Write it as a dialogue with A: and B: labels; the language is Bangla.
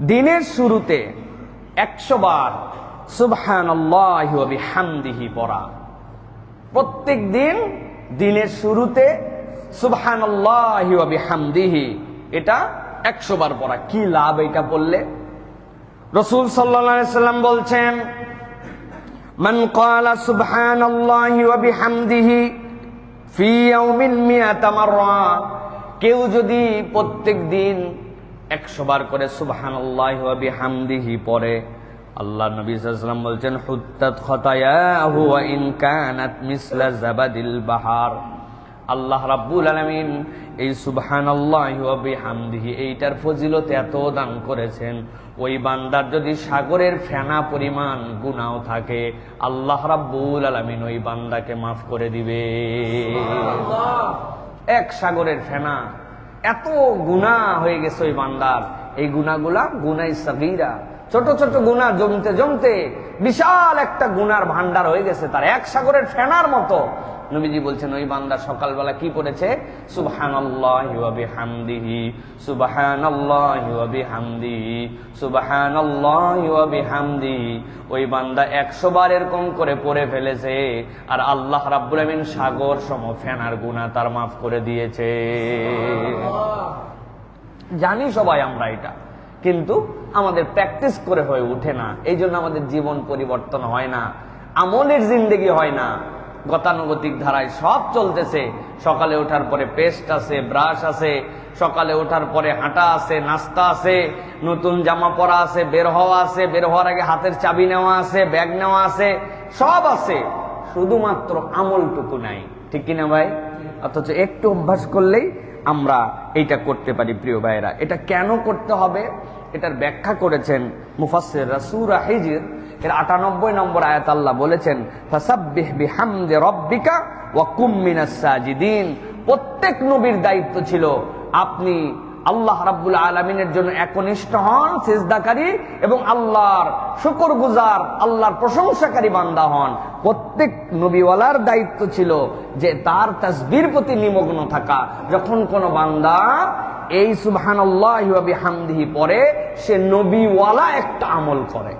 A: দিনের শুরুতে 100 বার সুবহানাল্লাহি ওয়া বিহামদিহি পড়া। প্রত্যেক দিন দিনের শুরুতে সুবহানাল্লাহি ওয়া বিহামদিহি এটা 100 বার পড়া। কি লাভ এটা পড়লে? রাসূল সাল্লাল্লাহু আলাইহি সাল্লাম বলছেন, মান ক্বালা সুবহানাল্লাহি ওয়া বিহামদিহি ফি ইয়াউমিন মিআতা মাররা, কেউ যদি প্রত্যেক দিন 100 বার করে সুবহানাল্লাহি ওয়া বিহামদিহি পড়ে, আল্লাহ নবী সাল্লাল্লাহু আলাইহি ওয়াসাল্লাম বলছেন, হুত্তাত খাতায়াহু ওয়া ইন কানাত মিসলা জাবাদিল বাহার। আল্লাহ রাব্বুল আলামিন এই সুবহানাল্লাহি ওয়া বিহামদিহি এইটার ফজিলত এত দান করেছেন, ওই বান্দার যদি সাগরের ফেনা পরিমাণ গুনাহ থাকে, আল্লাহ রাব্বুল আলামিন ওই বান্দাকে মাফ করে দিবে। এক সাগরের ফেনা, এত গুনাহ হয়ে গেছে ওই বান্দার। এই গুনাহগুলা গুনাহ সাগীরা, ছোট ছোট গুনাহ জমতে জমতে বিশাল একটা গুনার ভান্ডার হয়ে গেছে তার, এক সাগরের ফেনার মতো। নবীজি বলছেন ওই বান্দা সকালবেলা কি পড়েছে? সুবহানাল্লাহি ওয়া বিহামদিহি, সুবহানাল্লাহি ওয়া বিহামদিহি, সুবহানাল্লাহি ওয়া বিহামদিহি। ওই বান্দা 100 বার এরকম করে পড়ে ফেলেছে, আর আল্লাহ রাব্বুল আমিন সাগর সম ফেনার গুনাহ তার মাফ করে দিয়েছে। জানি সবাই আমরা এটা, কিন্তু আমাদের প্র্যাকটিস করে হয়ে ওঠে না। এই জন্য আমাদের জীবন পরিবর্তন হয় না, আমলের জিন্দেগি হয় না। গতানুগতিক ধারায় সব চলতেছে। সকালে ওঠার পরে পেস্ট আছে, ব্রাশ আছে, সকালে ওঠার পরে হাঁটা আছে, নাস্তা আছে, নতুন জামা পরা আছে, বের হওয়া আছে, বের হওয়ার আগে হাতের চাবি নেওয়া আছে, ব্যাগ নেওয়া আছে, সব আছে, শুধুমাত্র আমলটুকু নাই। ঠিক কিনা ভাই? অথচ একটু অভ্যাস করলেই আমরা এইটা করতে পারি। প্রিয় ভাইরা, এটা কেন করতে হবে এটার ব্যাখ্যা করেছেন মুফাসসিররা। সূরা হিজর এর 98 নম্বর আয়াত আল্লাহ বলেছেন, ফাসাব্বিহ বিহামদি রাব্বিকা ওয়া কুম মিনাস সাজিদিন। প্রত্যেক নবীর দায়িত্ব ছিল আপনি আল্লাহ রাব্বুল আলামিনের জন্য একনিষ্ঠ হন, সিজদাকারী, এবং আল্লাহর শুকরগুজার, আল্লাহর প্রশংসাকারী বান্দা হন। প্রত্যেক নবীওয়ালার দায়িত্ব ছিল যে তার তাসবিহর প্রতি নিমগ্ন থাকা। যখন কোন বান্দা এই সুবহানাল্লাহি ওয়া বিহামদিহি পড়ে, সে নবীওয়ালা একটা আমল করে।